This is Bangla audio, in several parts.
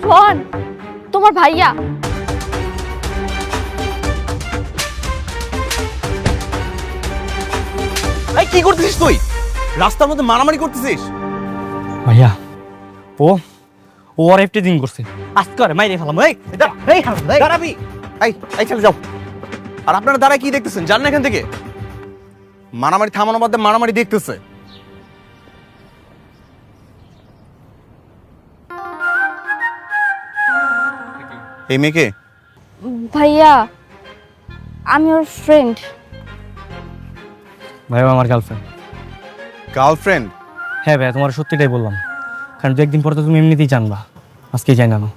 রোহন, তোমার ভাইয়া। এই কি করতেছিস তুই? রাস্তার মধ্যে মারামারি করতেছিস? ভাইয়া ও ও আর একটি দিন করছে, আজকে আর মাইরে ফেলাম। দাঁড়াবি। এই চলে যাও। আর আপনারা দাঁড়ায় কি দেখতেছেন? জান না এখান থেকে। মারামারি থামানোর মধ্যে মারামারি দেখতেছে। এই মেয়েকে ভাইয়া, আমি ওর ফ্রেন্ড। ভাইয়া আমার গার্লফ্রেন্ড। গার্লফ্রেন্ড? হ্যাঁ ভাইয়া, তোমার সত্যিটাই বললাম, কারণ দু একদিন পরে তো তুমি এমনিতেই জানবা, আজকেই জানি না।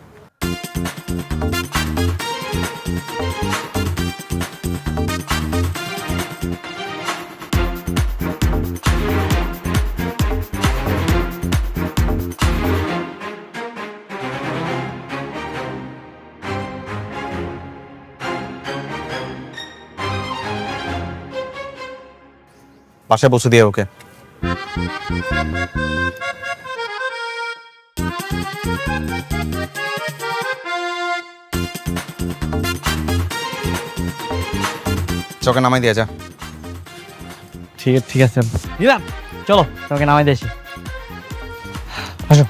বাসায় বসে দিয়ে ওকে। চকে নামাই দিয়ে যা। ঠিক আছে দিলাম, চলো তোমাকে নামাই দিয়েছি। আসো।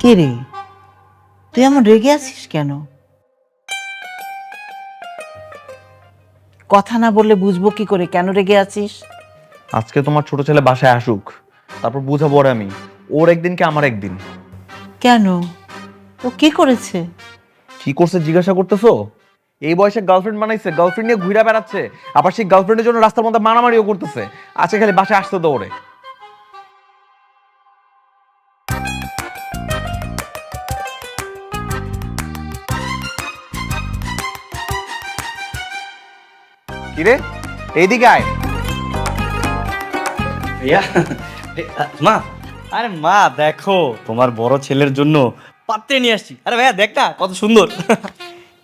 কে রে, তুই এমন রেগে আছিস কেন? কথা না বললে বুঝবো কি করে কেন রেগে আছিস? আজকে তোমার ছোট ছেলে বাসায় আসুক, তারপর বুঝাবো ওর আমি। ওর একদিন কি আমার একদিন। কেন, ও কি করেছে? কি করছে জিজ্ঞাসা করতেছো? এই বয়সে গার্লফ্রেন্ড বানাইছে, গার্লফ্রেন্ড নিয়ে ঘুরে বেড়াচ্ছে, আবার সেই গার্লফ্রেন্ডের জন্য রাস্তার মধ্যে মারামারিও করতেছে। আজকে খালি বাসায় আসতে তো ওরে। কিরে, এইদিকে আয়। ভাইয়া মা, আরে মা দেখো, তোমার বড় ছেলের জন্য পাত্রে নিয়ে আসছি। আরে ভাইয়া দেখ না কত সুন্দর।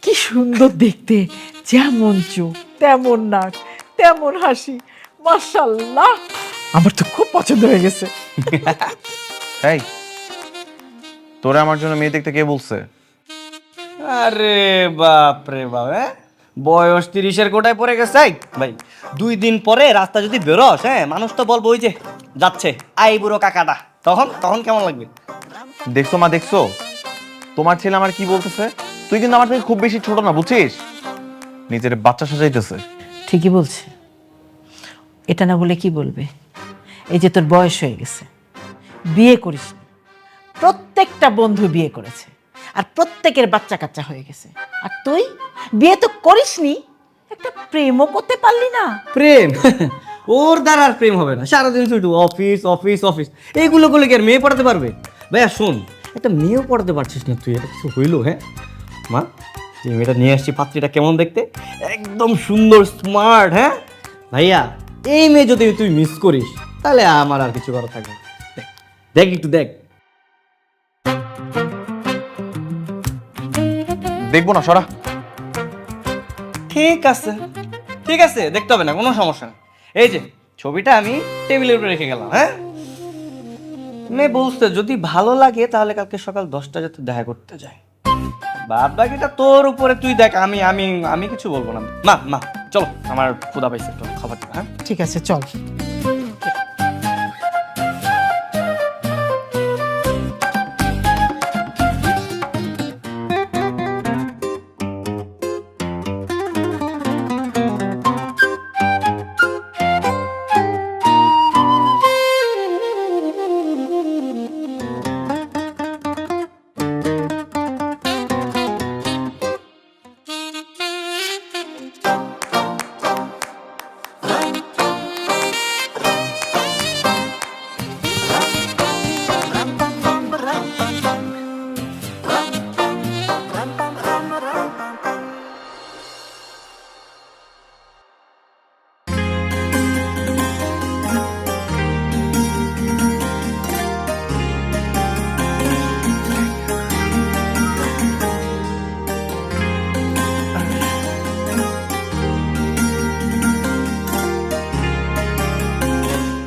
কি সুন্দর দেখতে, যেমন চোখ তেমন নাক তেমন হাসি, মাশাআল্লাহ, আমার তো খুব পছন্দ হয়ে গেছে। এই, তোরে আমার জন্য মেয়ে দেখতে কে বলছে? আরে বাপ রে বাপ, বয়স 30-এর কোটায় পড়ে গেছে। ভাই 2 দিন পরে রাস্তা যদি বেরোস, মানুষ তো বলবো ওই যে যাচ্ছে আই বুড়ো কাকাটা, তখন তখন কেমন লাগবে? দেখছো মা, দেখছো তোমার ছেলে আমার কি বলতেছে? তুই কিন্তু আমার থেকে খুব বেশি ছোট না, বুঝছিস? নিজের বাচ্চা সাজাইতেছে। ঠিকই বলছে, এটা না বলে কি বলবে? এই যে তোর বয়স হয়ে গেছে, বিয়ে করিস নি। প্রত্যেকটা বন্ধু বিয়ে করেছে, আর প্রত্যেকের বাচ্চা কাচ্চা হয়ে গেছে, আর তুই বিয়ে তো করিসনি, একটা প্রেমও করতে পারলি না। প্রেম? ওর দ্বারা আর প্রেম হবে না, সারাদিন শুধু অফিস অফিস অফিস, এইগুলো করলে কি আর মেয়ে পড়াতে পারবে? ভাইয়া শোন, একটা মেয়েও পড়াতে পারছিস না তুই, এটা কিছু হইলো? মা, যে মেয়েটা নিয়ে আসছি পাত্রীটা কেমন দেখতে, একদম সুন্দর স্মার্ট। ভাইয়া এই মেয়ে যদি তুই মিস করিস তাহলে আমার আর কিছু করা থাকবে না। দেখ দেখ একটু দেখ। দেখবো না, সরা। ঠিক আছে ঠিক আছে, দেখতে হবে না, কোনো সমস্যা নেই। এই যে ছবিটা আমি টেবিলের উপরে রেখে গেলাম। মেয়ে বলছে যদি ভালো লাগে তাহলে কালকে সকাল 10টা যাতে দেখা করতে যায়। বাদ বাকিটা তোর উপরে, তুই দেখ, আমি আমি আমি কিছু বলবো না। মা মা চলো, আমার ক্ষুধা পাইছে, একটু খাবার দিবা। ঠিক আছে, চল।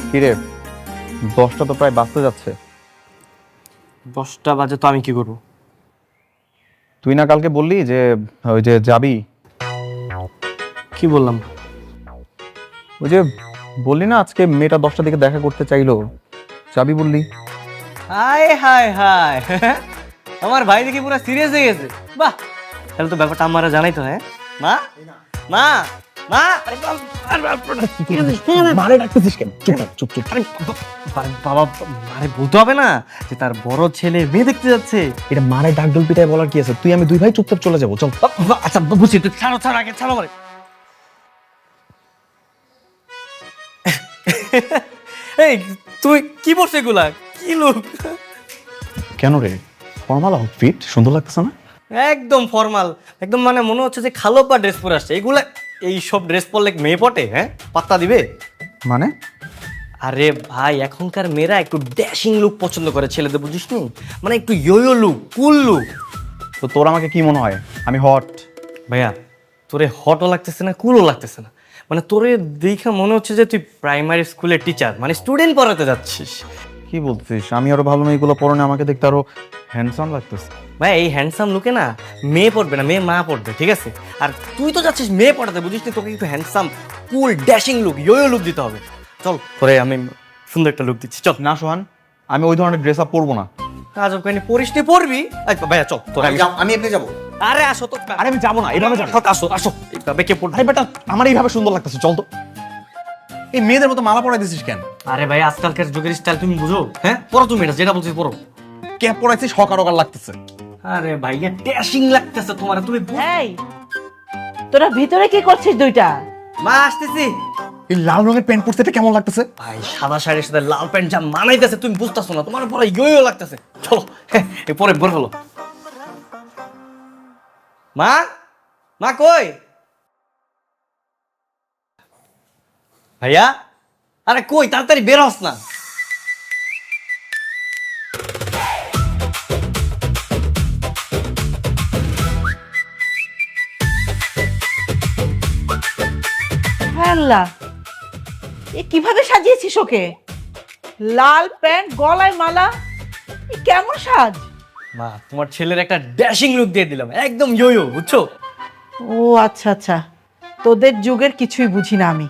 কিরে 10টা তো প্রায় বাজতে যাচ্ছে। 10টা বাজে তো আমি কি করবো? তুই না কালকে বললি যে ওই যে যাবি, কি বললাম? ওই যে বললি না আজকে মেয়েটা 10টার দিকে দেখা করতে চাইলো, যাবি বললি। হায় হায় হায় আমার ভাই দেখি পুরো সিরিয়াস হয়ে গেছে। বাহ, তাহলে তো ব্যাপারটা আমারা জানাই তো। হ্যাঁ মা, মা, মা, মারে ডাকতেছিস কেন? চুপ চুপ। বাবা, আরে বলতে হবে না যে তার বড় ছেলে মেয়ে দেখতে যাচ্ছে? এটা মারে ডাক ডল পিটায় বলার কি আছে? তুই আমি দুই ভাই চুপচাপ চলে যাবো, চল। আচ্ছা বুঝছি, তুই ছাড়ো ছাড়ো, আগে ছাড়ো মানে। এই তুই কি বলছিস এগুলা? কি লোক? কেন রে, ফর্মাল আউটফিট সুন্দর লাগতেছে না? একদম ফর্মাল, একদম মানে মনে হচ্ছে যে খালোপা ড্রেস পরে আসছে। এগুলা এই সব ড্রেস পরলে মেয়ে পটে? হ্যাঁ, পাত্তা দিবে? মানে আরে ভাই, এখনকার মেয়েরা একটু ড্যাশিং লুক পছন্দ করে ছেলেদের, বুঝিস নি? মানে একটু ইয়ো লুক, কুল লুক। তো তোর আমাকে কি মনে হয় আমি হট? ভাইয়া, তোরে হটও লাগতেছে না, কুলও লাগতেছে না। মানে তোরে দেখে মনে হচ্ছে যে তুই প্রাইমারি স্কুলের টিচার, মানে স্টুডেন্ট পড়াতে যাচ্ছিস। কি বলছিস? আমি আরো ভালো মেয়েগুলো পরনে আমাকে দেখতে আরো হ্যান্ডসাম লাগতেছে। ভাই, এই হ্যান্ডসাম লুকে না মেয়ে পড়বে না, মেয়ে মা পড়বে, ঠিক আছে? আর তুই তো যাচ্ছিস মেয়ে পড়াতে, বুঝিস নি? তোকে একটু হ্যান্ডসাম, কুল, ড্যাশিং লুক, ইয়ো লুক দিতে হবে। চল, তোরে আমি সুন্দর একটা লুক দিচ্ছি, চল। না সোহান, আমি ওই ধরনের ড্রেস আপ পরবো না। আজব কাহিনী, পড়িস নি, পড়বি। ভাইয়া চল, তোর আমি এমনি যাবো। আরে আসো তো। আরে আমি যাবো না, এইভাবে যাবো। আসো আসো, এইভাবে কে পড়বে? আরে বেটা, আমার এইভাবে সুন্দর লাগতেছে, চল তো। এই মেয়েদের মতো মালা পরাই দিছিস কেন? আরে ভাই, আজকালকার যুগের স্টাইল তুমি বুঝো? হ্যাঁ, পড়ো তুমি, এটা যেটা বলছিস পড়ো। ক্যাপ পরাইছিস, হকার হকার লাগতেছে। আরে ভাইয়া, ড্যাশিং লাগতেছে তোমার, তুমি এই তোরা ভিতরে কি করছিস দুইটা? মা আসতেছি। এই লাল রঙের প্যান্ট পরতে এটা কেমন লাগতেছে? ভাই, সাদা শাড়ির সাথে লাল প্যান্ট যা মানাইতেছে তুমি বুঝতেছো না, তোমার পরে ইয়ো লাগতেছে। চলো, এই পরে বের হলো। মা, মা কই? ভাইয়া, আরে কই, তাড়াতাড়ি বের হস না। হ্যাঁ আল্লাহ, এ কিভাবে সাজিয়েছিস ওকে? লাল প্যান্ট, গলায় মালা, এ কেমন সাজ? মা, তোমার ছেলের একটা ড্যাশিং লুক দিয়ে দিলাম, একদম ইয়ো, বুঝছো? ও আচ্ছা আচ্ছা, তোদের যুগের কিছুই বুঝি না আমি,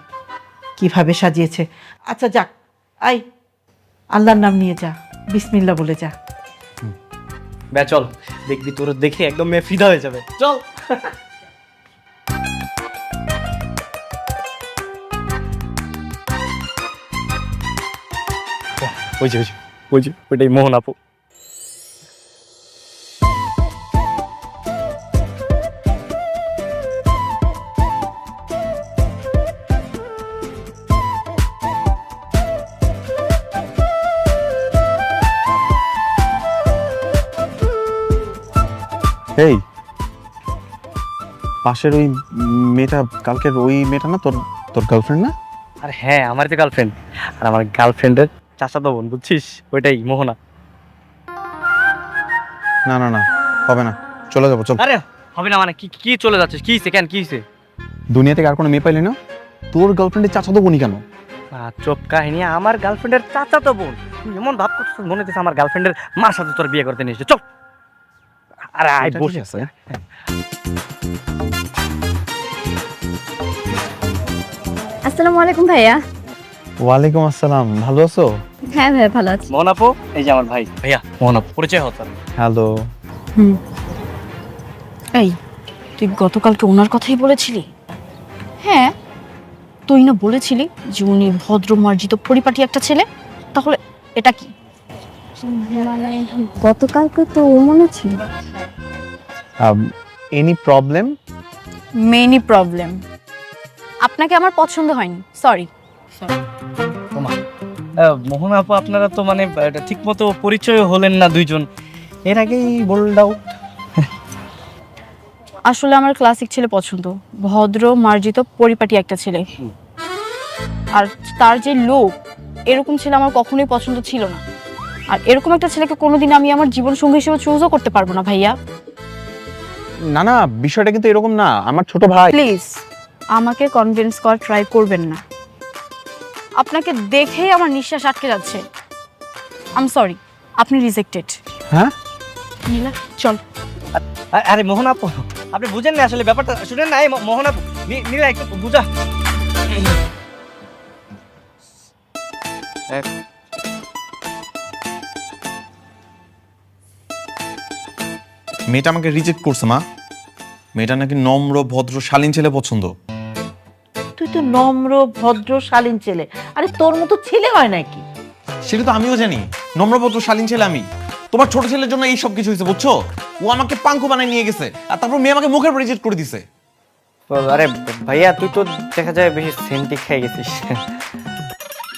কিভাবে সাজিয়েছে। আচ্ছা যাক, আই আল্লাহর নাম নিয়ে যা, বিসমিল্লাহ বলে যা। বে চল, দেখবি তোর দেখে একদম মেয়ে ফিদা হয়ে যাবে, চল। ওইটাই মোহন আপু। এই পাশের ওই মেয়েটা, কালকের ওই মেয়েটা না তোর তোর গার্লফ্রেন্ড না? আর হ্যাঁ, আমার তো গার্লফ্রেন্ড, আর আমার গার্লফ্রেন্ডের চাচাতো বোন, বুঝছিস? ওইটাই মোহনা। না না না, হবে না, চলে যাবো, চল। আরে হবে না মানে? কি কি চলে যাচ্ছিস? কি হইছে? কেন কি হইছে? দুনিয়া থেকে আর কোনো মেয়ে পাইলি না? তোর গার্লফ্রেন্ডের চাচাতো বোনই কেন? চোপ কাহিনী, আমার গার্লফ্রেন্ডের চাচাতো বোন? তুই এমন ভাব করছিস মনে হচ্ছে আমার গার্লফ্রেন্ডের মার সাথে তোর বিয়ে করতে নিয়েছে। চল, আরে আয় এটা বসে ঠিক আছে। আসসালামু আলাইকুম ভাইয়া। ওয়ালাইকুম আসসালাম, ভালো আছো? হ্যাঁ ভাইয়া, ভালো আছি। মোহন আপু, এই যে আমার ভাই। ভাইয়া, মোহন আপু, পরিচয় হতো। হ্যালো। এই, তুই গতকালকে ওনার কথাই বলেছিলি? হ্যাঁ, তুই না বলেছিলি যে উনি ভদ্র মার্জিত পরিপাটি একটা ছেলে, তাহলে এটা কি? মানে গতকালকে তো ও মনে ছিল। Any problem? Many problem. আপনাকে আমার পছন্দ হয়নি, সরি। মোহন আপু, আপনারা তো মানে ঠিক মতো পরিচয় হলেন না দুইজন, এর আগেই বোল্ড আউট। আসলে আমার ক্লাসিক ছেলে পছন্দ, ভদ্র মার্জিত পরিপাটি একটা ছেলে। আর তার যে লোক, এরকম ছেলে আমার কখনোই পছন্দ ছিল না। আর এরকম একটা ছেলেকে কোনোদিন আমি আমার জীবন সঙ্গী হিসেবে চুজও করতে পারবো না ভাইয়া। না না, বিষয়টা কিন্তু এরকম না, আমার ছোট ভাই। প্লিজ আমাকে কনভিন্স করার ট্রাই করবেন না। আপনাকে দেখেই আমার নিঃশ্বাস আটকে যাচ্ছে। আই এম সরি, আপনি রিজেক্টেড। হ্যাঁ নীলা চল। আরে মোহন আপু, আপনি বুঝেন না আসলে ব্যাপারটা, শুনেন না। এই মোহন আপু, নীলা একটু বুঝা। মেয়েটা আমাকে রিজেক্ট করছে মা। মেয়েটা নাকি নম্র ভদ্র শালীন ছেলে পছন্দ। তুই তো নম্র ভদ্র শালীন ছেলে, আরে তোর মতো ছেলে হয় নাকি? সেটা তো আমিও জানি, নম্র ভদ্র শালীন ছেলে আমি। তোমার ছোট ছেলের জন্য এই সব কিছু হয়েছে বুঝছো। ও আমাকে পাঙ্কু বানায় নিয়ে গেছে, আর তারপর মেয়ে আমাকে মুখের উপর রিজেক্ট করে দিছে। আরে ভাইয়া, তুই তো দেখা যায় বেশি সেন্টি খেয়ে গেছিস।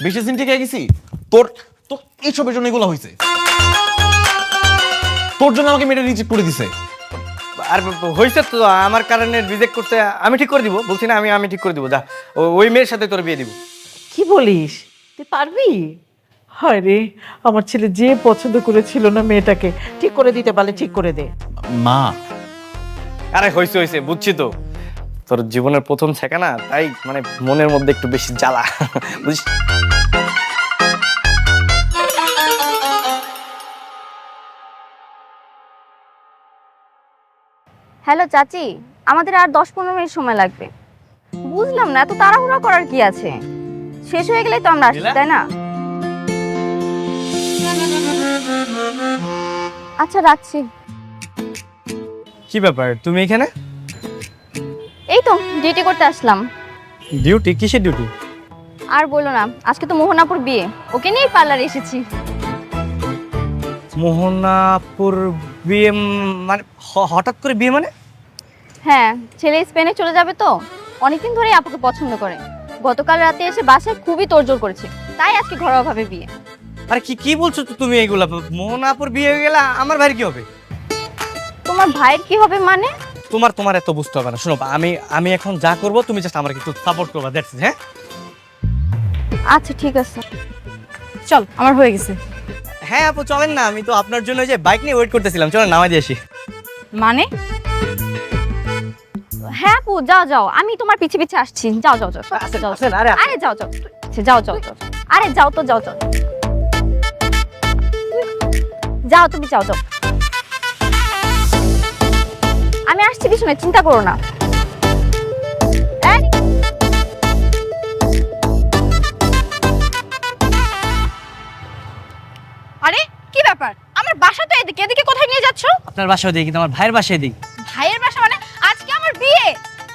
বেশি সিন ঠিক গেছি। তোর তো এইসবের জন্য এগুলো হয়েছে। তোর জন্য আমাকে মেয়েটা রিজেক্ট করে দিছে। আর হয়েছে তো আমার কারণে রিজেক্ট করতে, আমি ঠিক করে দিব, বলছি না আমি ঠিক করে দিব। যা ওই মেয়ের সাথে তোর বিয়ে দিব। কি বলিস, তুই পারবি? হয় রে, আমার ছেলে যে পছন্দ করেছিল না মেয়েটাকে, ঠিক করে দিতে পারলে ঠিক করে দে। মা আরে হয়েছে বুঝছি তো, তোর জীবনের প্রথম ছেকা না, তাই মানে মনের মধ্যে একটু বেশি জ্বালা, বুঝছিস। হ্যালো চাচি, আমাদের আর 10-15 মিনিট সময় লাগবে। বুঝলাম না এত তাড়াহুড়া করার কি আছে, শেষ হয়ে গেলেই তো আমরা আসি, তাই না? আচ্ছা রাখছি। কি ব্যাপার তুমি এখানে? এই তো ডিউটি করতে আসলাম। ডিউটি? কিসের ডিউটি? আর বলো না, আজকে তো মোহনাপুর বিয়ে, ওকে নিয়েই পার্লারে এসেছি। মোহনাপুর বিয়ে মানে হঠাৎ করে বিয়ে মানে? হ্যাঁ, ছেলে স্পেনে চলে যাবে তো, অনেকদিন ধরেই আপুকে পছন্দ করে। গতকাল রাতে এসে বাসায় খুবই তোড়জোড় করেছে, তাই আজকে ঘরোয়াভাবে বিয়ে। আরে কি বলছো তো তুমি এইগুলা? মোহনাপুর বিয়ে হয়ে গেলে আমার ভাইয়ের কি হবে? তোমার ভাইয়ের কি হবে মানে? তোমার এত বুঝতে হবে না। শোনো, আমি এখন যা করব তুমি জাস্ট আমাকে একটু সাপোর্ট করবা, দ্যাটস ইট। হ্যাঁ আচ্ছা ঠিক আছে। চল, আমার হয়ে গেছে। হ্যাঁ আপু চলেন না, আমি তো আপনার জন্য যে বাইক নিয়ে ওয়েট করতেছিলাম, চলেন নামাই দিয়ে আসি। মানে? হ্যাঁ আপু যাও যাও, আমি তোমার পিছে পিছে আসছি। যাও যাও যাও যাও যাও। আসেন, আরে আরে যাও যাও আচ্ছা, যাও যাও যাও। আরে যাও তো, যাও যাও যাও, তুমি যাও যাও। আমি আসছি পিছনে, চিন্তা করো না। এই, আরে কি ব্যাপার? আমার বাসা তো এদিকে, এদিকে কোথায় নিয়ে যাচ্ছ? আপনার বাসায় দিই কিন্তু আমার ভাইয়ের বাসায় দিই। ভাইয়ের বাসা মানে? আজকে আমার বিয়ে।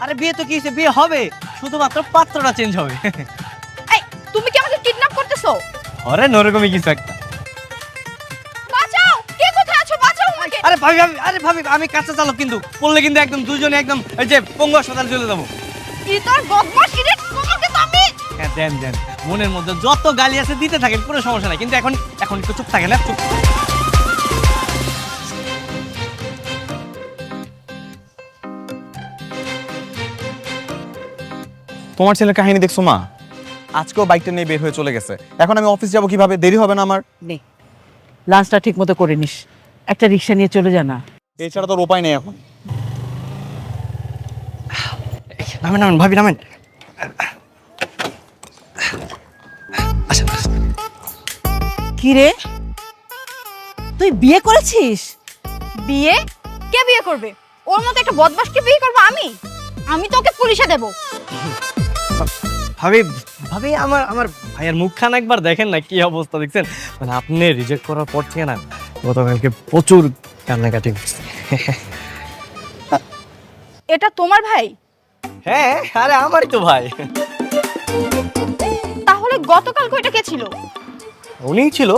আরে বিয়ে তো কি হয়েছে, বিয়ে হবে, শুধুমাত্র পাত্রটা চেঞ্জ হবে। এই, তুমি কি আমাকে কিডন্যাপ করতেছো? আরে নরকমই কিছু একটা। বাঁচাও, কে কোথায় আছো? বাঁচাও আমাকে। আরে ভাবি আমি কাঁচা চালক, কিন্তু পড়লে কিন্তু একদম দুজনে একদম এই যে পঙ্গু হাসপাতালে চলে যাবো। কি তোর বদমাশ ইডিয়েট, তোমাকে তো আমি। হ্যাঁ দেন মনের মধ্যে যত গালি আছে দিতে থাকেন, কোনো সমস্যা নাই, কিন্তু এখন একটু চুপ থাকেন। না চুপ। তোমার ছেলের কাহিনী দেখছো মা? আজকেও বাইকটা নিয়ে বের হয়ে চলে গেছে। এখন আমি অফিস যাব কিভাবে? দেরি হবে না আমার? নে, লাঞ্চটা ঠিক মতো করে নিস, একটা রিক্সা নিয়ে চলে যা না। এছাড়া তোর উপায় নেই এখন। নামেন ভাবি নামেন। কি রে, তুই বিয়ে করেছিস? বিয়ে? কে বিয়ে করবে? ওর মতো একটা বদমাশকে বিয়ে করবো আমি? আমি তোকে পুলিশে দেব। ভাবি আমার ভাইয়ের মুখখান একবার দেখেন না, কি অবস্থা দেখছেন? মানে আপনি রিজেক্ট করার পর থেকে না গতকালকে প্রচুর কান্নাকাটি করছে। এটা তোমার ভাই? হ্যাঁ, আরে আমারই তো ভাই। তাহলে গতকাল ওইটা কে ছিল? উনিই ছিল।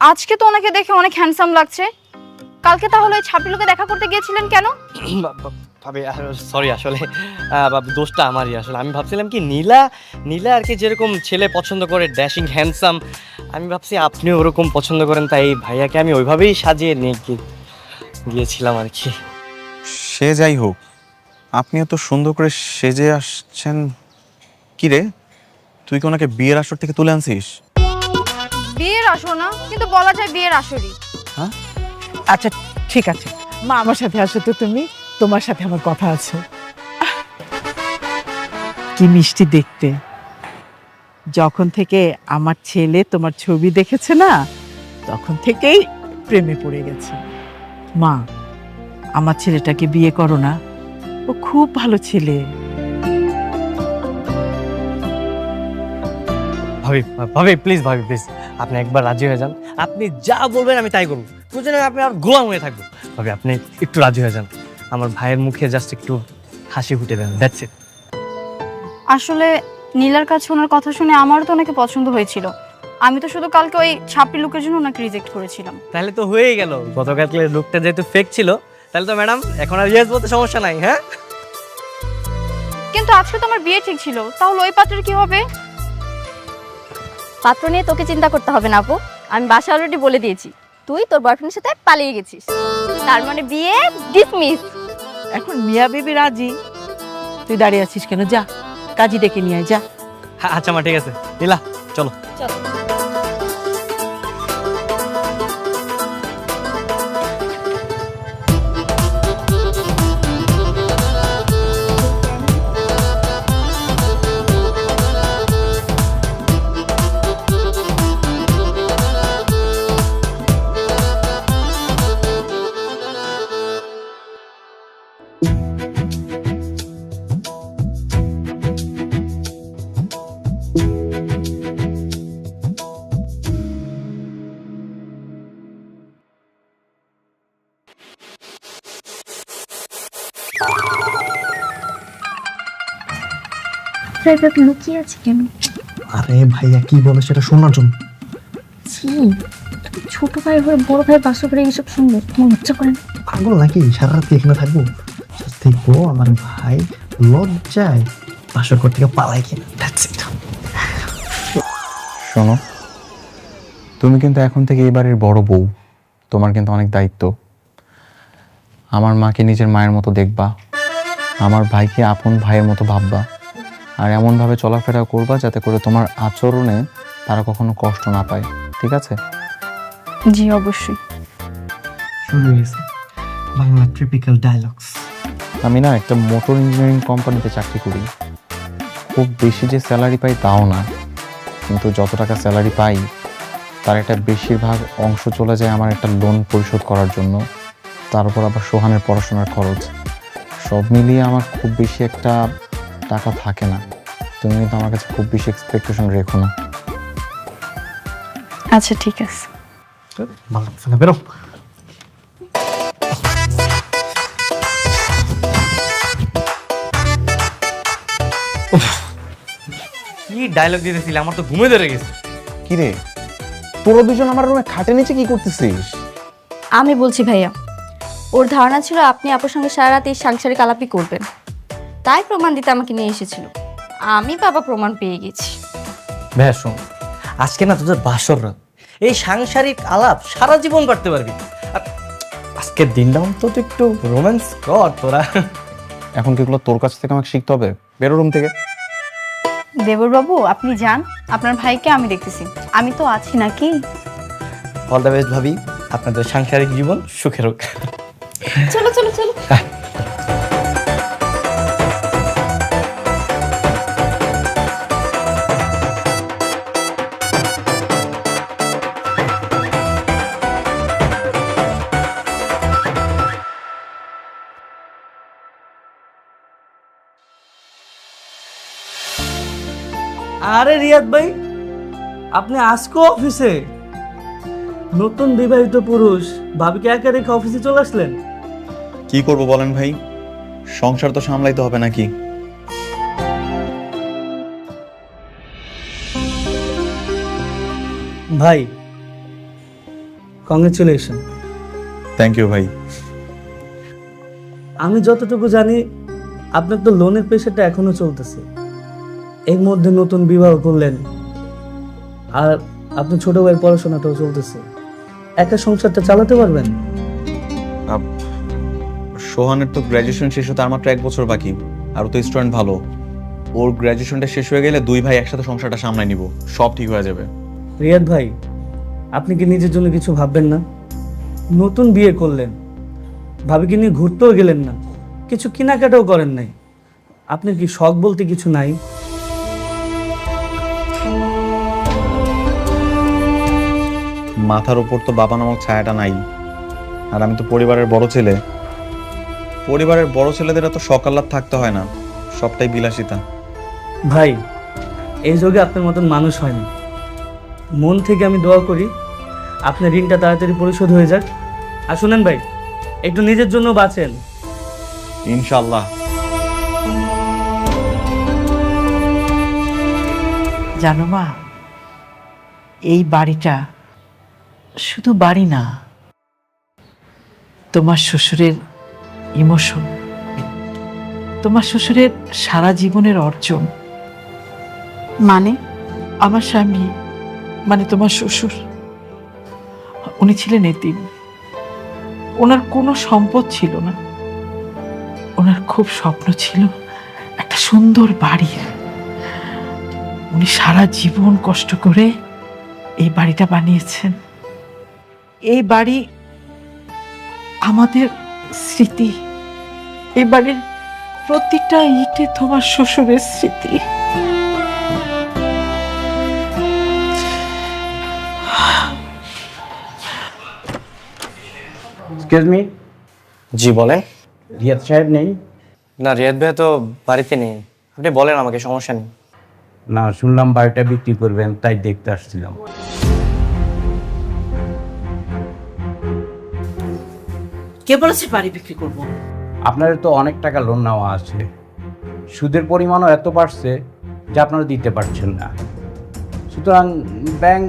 আজকে তো ওনাকে দেখে অনেক হ্যান্ডসাম লাগছে। কালকে তাহলে ওই ছাপিলোকে দেখা করতে গিয়েছিলেন কেন? ভাবি সরি, আসলে দোষটা আমারই। আসলে আমি ভাবছিলাম কি নীলা আর কি যেরকম ছেলে পছন্দ করে, ড্যাশিং হ্যান্ডসাম, আমি ভাবছি আপনি ওরকম পছন্দ করেন, তাই ভাইয়াকে আমি ওইভাবেই সাজিয়ে নিয়ে গিয়েছিলাম আর কি। সে যাই হোক, আপনিও তো সুন্দর করে সেজে আসছেন। কি রে, তুই কি ওনাকে বিয়ের আসর থেকে তুলে আনছিস? বিয়ের আসর না, কিন্তু বলা যায় বিয়ের আসরই। হ্যাঁ আচ্ছা ঠিক আছে মা, আমার সাথে আসো তো তুমি, তোমার সাথে আমার কথা আছে। কি মিষ্টি দেখতে। যখন থেকে আমার ছেলে তোমার ছবি দেখেছে না, তখন থেকেই প্রেমে পড়ে গেছে। মা, আমার ছেলেটাকে বিয়ে করো না, ও খুব ভালো ছেলে। ভাবি ভাবি প্লিজ, ভাবি প্লিজ, আপনি একবার রাজি হয়ে যান। আপনি যা বলবেন আমি তাই করবো, প্রয়োজনে আপনি আর গোলাম হয়ে থাকবো। ভাবি আপনি একটু রাজি হয়ে যান, আমার ভাইয়ের মুখে জাস্ট একটু হাসি ফুটে দেন, দ্যাটস ইট। আসলে নীলার কাছে ওনার কথা শুনে আমারও তো অনেকে পছন্দ হয়েছিল। আমি তো শুধু কালকে ওই ছাপড়ি লুকের জন্য ওনাকে রিজেক্ট করেছিলাম। তাহলে তো হয়েই গেল, গতকালের লুকটা যেহেতু ফেক ছিল, তাহলে তো ম্যাডাম এখন আর ইয়েস বলতে সমস্যা নাই। হ্যাঁ, কিন্তু আজকে তো আমার বিয়ে ঠিক ছিল, তাহলে ওই পাত্রের কি হবে? পাত্র নিয়ে তোকে চিন্তা করতে হবে না আপু, আমি বাসা অলরেডি বলে দিয়েছি তুই তোর বয়ফ্রেন্ডের সাথে পালিয়ে গেছিস, তার মানে বিয়ে ডিসমিস। এখন মিয়া বিবি রাজি, তুই দাঁড়িয়ে আছিস কেন? যা, কাজী ডেকে নিয়ে আয়, যা। আচ্ছা মা, ঠিক আছে, নীলা চলো। চল। লুকিয়ে আছে কেন? আরে ভাইয়া কি বলে সেটা শোনার জন্য। ছি, ছোট ভাই হয়ে বড় ভাই বাসা করে এইসব শুনবে তোমার লজ্জা করে না? পাগল নাকি? সারা রাত এখানে থাকবো? Just দেখবো আমার ভাই লজ্জায় বাসর ঘর থেকে পালাই কিনা। That's it. শোনো, তুমি কিন্তু এখন থেকে এই বাড়ির বড় বউ, তোমার কিন্তু অনেক দায়িত্ব। আমার মাকে নিজের মায়ের মতো দেখবা, আমার ভাইকে আপন ভাইয়ের মতো ভাববা, আর এমনভাবে চলাফেরা করবা যাতে করে তোমার আচরণে তারা কখনো কষ্ট না পায়, ঠিক আছে? জি অবশ্যই। শুরু হয়ে গেছে বাংলা ট্রিপিক্যাল ডায়লগস। আমি না একটা মোটর ইঞ্জিনিয়ারিং কোম্পানিতে চাকরি করি। খুব বেশি যে স্যালারি পাই তাও না, কিন্তু যত টাকা স্যালারি পাই তার একটা বেশিরভাগ অংশ চলে যায় আমার একটা লোন পরিশোধ করার জন্য, তার উপর আবার সোহানের পড়াশোনার খরচ। সব মিলিয়ে আমার খুব বেশি একটা টাকা থাকে না। তুমি কিন্তু আমার কাছে খুব বেশি এক্সপেকটেশন রেখো না। আচ্ছা ঠিক আছে। ভালো লাগছে না, বেরো। কি ডায়লগ দিতেছিলে, আমার তো ঘুমে ধরে গেছে। কি রে, তোরা দুজন আমার রুমে খাটে নিচে কি করতেছিস? আমি বলছি ভাইয়া, ওর ধারণা ছিল আপনি আপুর সঙ্গে সারা রাত এই সাংসারিক আলাপই করবেন, তাই প্রমাণ দিতে আমাকে নিয়ে এসেছিল। আমি বাবা প্রমাণ পেয়ে গেছি। ভাইয়া শোন, আজকে না তোদের বাসর রাত, এই সাংসারিক আলাপ সারা জীবন করতে পারবি। আর আজকের দিনটা অন্তত একটু রোম্যান্স কর তোরা। এখন কি এগুলো তোর কাছ থেকে আমাকে শিখতে হবে? বেরো রুম থেকে। দেবরবাবু আপনি যান, আপনার ভাইকে আমি দেখতেছি, আমি তো আছি নাকি? অল দ্য বেস্ট ভাবি, আপনাদের সাংসারিক জীবন সুখের হোক। চলো চলো চলো। আরে রিয়াদ ভাই, আপনি আজকে অফিসে? নতুন বিবাহিত পুরুষ ভাবিকে একা রেখে অফিসে চলে আসলেন? কি করব বলেন ভাই, সংসার তো সামলাইতে হবে নাকি? ভাই কংগ্রেচুলেশন। থ্যাংক ইউ ভাই। আমি যতটুকু জানি আপনার তো লোনের প্রেশারটা এখনো চলতেছে, এর মধ্যে নতুন বিবাহ করলেন, আর আপনার ছোট ভাইয়ের পড়াশোনাটাও চলতেছে, একা সংসারটা চালাতে পারবেন? সোহানের তো গ্র্যাজুয়েশন শেষ হতে আর মাত্র 1 বছর বাকি, আর ও তো স্টুডেন্ট ভালো। ওর গ্র্যাজুয়েশনটা শেষ হয়ে গেলে দুই ভাই একসাথে সংসারটা সামলাই নিব, সব ঠিক হয়ে যাবে। রিয়াদ ভাই, আপনি কি নিজের জন্য কিছু ভাববেন না? নতুন বিয়ে করলেন, ভাবিকে নিয়ে ঘুরতেও গেলেন না, কিছু কেনাকাটাও করেন নাই, আপনার কি শখ বলতে কিছু নাই? মাথার উপর তো বাবা নামক ছায়াটা নাই, আর আমি তো পরিবারের বড় ছেলে। পরিবারের বড় ছেলেদের তো সকাল্লাদ থাকতে হয় না, সবটাই বিলাসিতা। ভাই, এই যুগে আপনার মতন মানুষ হয়নি। মন থেকে আমি দোয়া করি আপনার ঋণটা তাড়াতাড়ি পরিশোধ হয়ে যাক। আর শুনেন ভাই, একটু নিজের জন্য বাঁচেন। ইনশাআল্লাহ। জানো মা, এই বাড়িটা শুধু বাড়ি না, তোমার শ্বশুরের ইমোশন, তোমার শ্বশুরের সারা জীবনের অর্জন। মানে? আমার স্বামী মানে তোমার শ্বশুর, উনি ছিলেন এতিম। ওনার কোনো সম্পদ ছিল না, ওনার খুব স্বপ্ন ছিল একটা সুন্দর বাড়ি। উনি সারা জীবন কষ্ট করে এই বাড়িটা বানিয়েছেন। এই বাড়ি আমাদের স্মৃতি, এই বাড়ির প্রতিটা ইটে তোমার শ্বশুরের স্মৃতি। Excuse me. জি বলেন। রিয়াদ সাহেব নেই? না, রিয়াদ ভাই তো বাড়িতে নেই। আপনি বলেন, আমাকে, সমস্যা নেই। না, শুনলাম বাড়িটা বিক্রি করবেন, তাই দেখতে আসছিলাম। কে বলেছে বাড়ি বিক্রি করবো? আপনাদের তো অনেক টাকা লোন নেওয়া আছে, সুদের পরিমাণও এত বাড়ছে যে আপনারা দিতে পারছেন না। সুতরাং ব্যাংক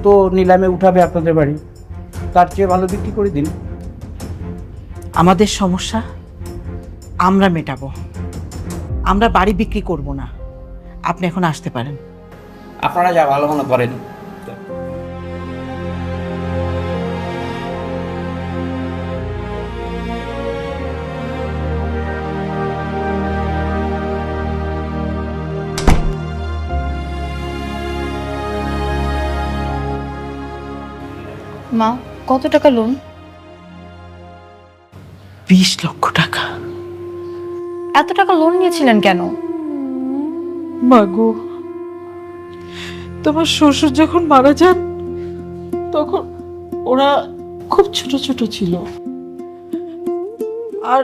তো নিলামে উঠাবে আপনাদের বাড়ি, তার চেয়ে ভালো বিক্রি করে দিন। আমাদের সমস্যা আমরা মেটাবো, আমরা বাড়ি বিক্রি করব না। আপনি এখন আসতে পারেন। আপনারা যা ভালো মনে করেন। মা, কত টাকা লোন? 20 লক্ষ টাকা। এত টাকা লোন নিয়েছিলেন কেন? মাগো, তোমার শ্বশুর যখন মারা যান তখন ওরা খুব ছোট ছোট ছিল, আর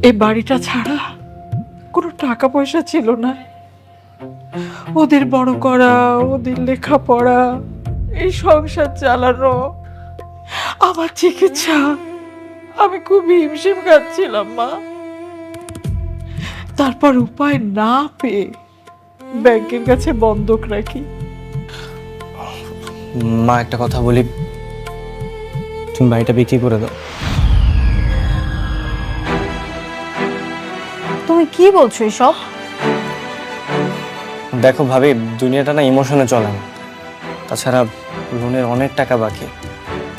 এই বাড়িটা ছাড়া কোনো টাকা পয়সা ছিল না। ওদের বড় করা, ওদের লেখাপড়া, এই সংসার চালানো, আমার চিকিৎসা, আমি খুব হিমশিম খাচ্ছিলাম মা। তারপর উপায় না পেয়ে ব্যাংকের কাছে বন্ধক রাখি। মা, একটা কথা বলি, তুমি বাড়িটা বিক্রি করে দাও। তুমি কি বলছো এসব? দেখো ভাবি, দুনিয়াটা না ইমোশনে চলে না। তাছাড়া লোনের অনেক টাকা বাকি,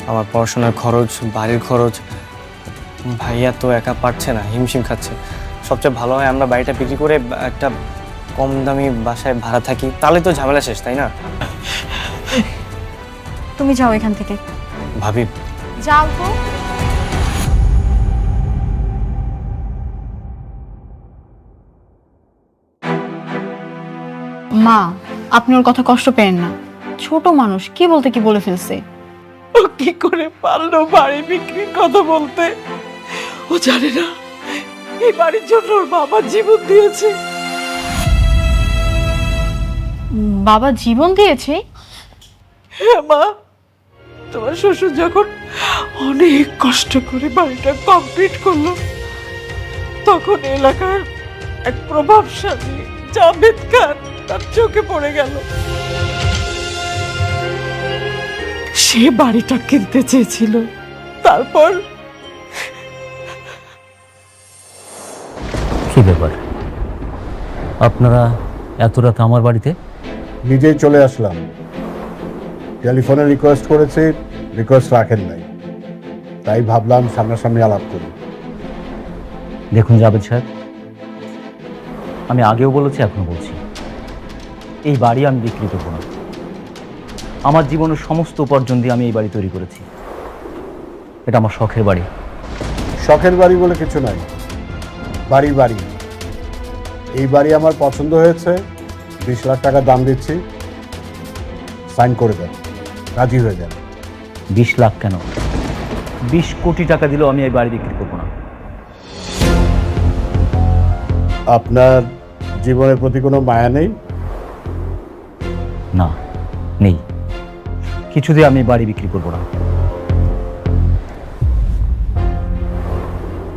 আমার পড়াশোনার খরচ, বাড়ির খরচ। ভাইয়া তো একা পারছে না, হিমশিম খাচ্ছে। সবচেয়ে ভালো হয় আমরা বাড়িটা বিক্রি করে একটা কম দামি বাসায় ভাড়া থাকি, তাহলে তো ঝামেলা শেষ, তাই না? তুমি যাও এখান থেকে। ভাবি, যাও তো। মা, আপনি ওর কথা কষ্ট পেন না, ছোট মানুষ, কি বলতে কি বলে ফেলছে। ও কি করে পারলো বাড়ি বিক্রির কথা বলতে? ও জানে না এই বাড়ির জন্য ওর বাবা জীবন দিয়েছে। বাবা জীবন দিয়েছে? হ্যাঁ মা, তোমার শ্বশুর যখন অনেক কষ্ট করে বাড়িটা কমপ্লিট করলো, তখন এলাকার এক প্রভাবশালী জাভেদ খান তার চোখে পড়ে গেল। সে বাড়িটা কিনতে চেয়েছিল। তারপর কি ব্যাপার, আপনারা এত রাত আমার বাড়িতে? নিজেই চলে আসলাম। টেলিফোনে রিকোয়েস্ট করেছি, রিকোয়েস্ট রাখেন নাই, তাই ভাবলাম সামনাসামনি আলাপ করি। দেখুন জাভেদ সাহেব, আমি আগেও বলেছি, এখনো বলছি, এই বাড়ি আমি বিক্রি করবো না। আমার জীবনের সমস্ত উপার্জন দিয়ে আমি এই বাড়ি তৈরি করেছি। এটা আমার শখের বাড়ি। শখের বাড়ি বলে কিছু নাই, বাড়ি বাড়ি। এই বাড়ি আমার পছন্দ হয়েছে, 20 লাখ টাকা দাম দিচ্ছি, সাইন করে দেন, রাজি হয়ে যান। 20 লাখ কেন, 20 কোটি টাকা দিলেও আমি এই বাড়ি বিক্রি করবো না। আপনার জীবনের প্রতি কোনো মায়া নেই? না, নেই। কিছু দিয়ে আমি এই বাড়ি বিক্রি করবো না।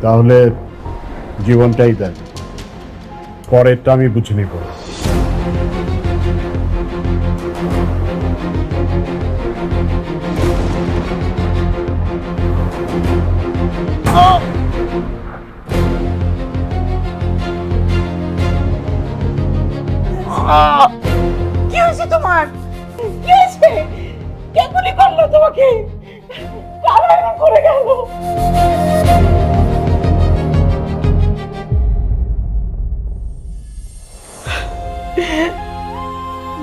তাহলে জীবনটাই দেন, পরেরটা আমি বুঝে নিব। কি হয়েছে তোমার? কি হয়েছে? কে গুলি করলো তোমাকে? কারা এরকম করে গেল?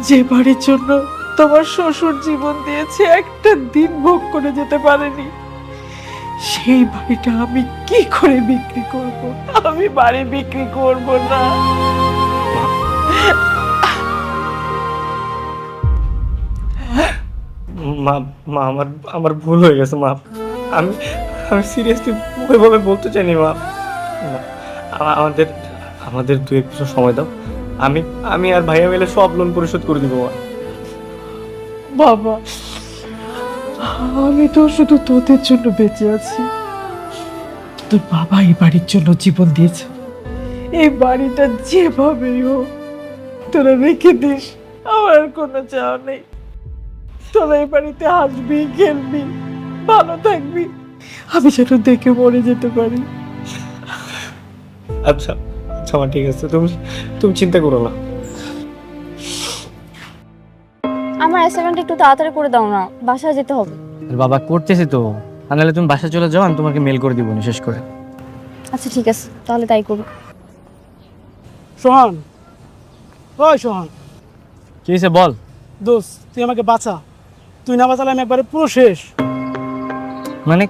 যে বাড়ির জন্য তোমার শ্বশুর জীবন দিয়েছে, একটা দিন ভোগ করে যেতে পারেনি, সেই বাড়িটা আমি কি করে বিক্রি করব? আমি বাড়ি বিক্রি করব না। মা মা আমার আমার ভুল হয়ে গেছে মা। আমি আমি সিরিয়াসলি ওইভাবে বলতে চাইনি মা। না, আমাদের আমাদের 2-1 বছর সময় দাও, আমি আমি আর ভাইয়া মিলে সব লোন পরিশোধ করে দিব মা। বাবা, আমি তো শুধু তোদের জন্য বেঁচে আছি। তোর বাবা এই বাড়ির জন্য জীবন দিয়েছে। এই বাড়িটা যেভাবেই হোক তোরা রেখে দিস, আমার কোনো চাওয়া নেই। তোরা এই বাড়িতে হাসবি, খেলবি, ভালো থাকবি, আমি যেন দেখে মরে যেতে পারি। আচ্ছা আচ্ছা মা, ঠিক আছে, তুমি তুমি চিন্তা করো না। আমার অ্যাসাইনমেন্ট একটু তাড়াতাড়ি করে দাও না, বাসায় যেতে হবে। বাবা করতেছি তো, আর নাহলে তুমি বাসায় চলে যাও, আমি তোমাকে মেল করে দিব শেষ করে। আচ্ছা ঠিক আছে, তাহলে তাই করো। সোহান, ওই সোহান, কি হয়েছে বল। দোস্ত তুই আমাকে বাঁচা, তুই না বাঁচালে আমি একবারে পুরো শেষ। মানে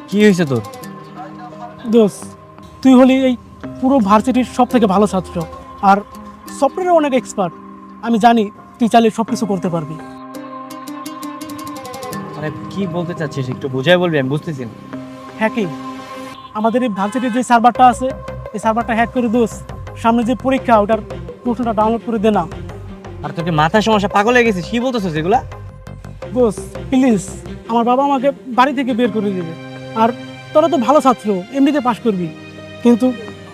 কি হয়েছে তোর? দোস্ত তুই হলি এই পুরো ভার্সিটির সব থেকে ভালো ছাত্র, আর সফটওয়্যারে অনেক এক্সপার্ট। আমি জানি তুই চাইলে সব কিছু করতে পারবি। মানে কি বলতে চাচ্ছিস একটু বুঝাই বলবি, আমি বুঝতেছি না। হ্যাকিং, আমাদের এই ভার্সিটির যে সার্ভারটা আছে, এই সার্ভারটা হ্যাক করে দোস্ত সামনে যে পরীক্ষা ওটার প্রশ্নটা ডাউনলোড করে দে না। আর তোকে মাথায় সমস্যা, পাগল হয়ে গেছিস? কি বলতেছিস এগুলা? দোস্ত প্লিজ, আমার বাবা আমাকে বাড়ি থেকে বের করে দেবে। আর তোরা তো ভালো ছাত্র, এমনিতে পাশ করবি, কিন্তু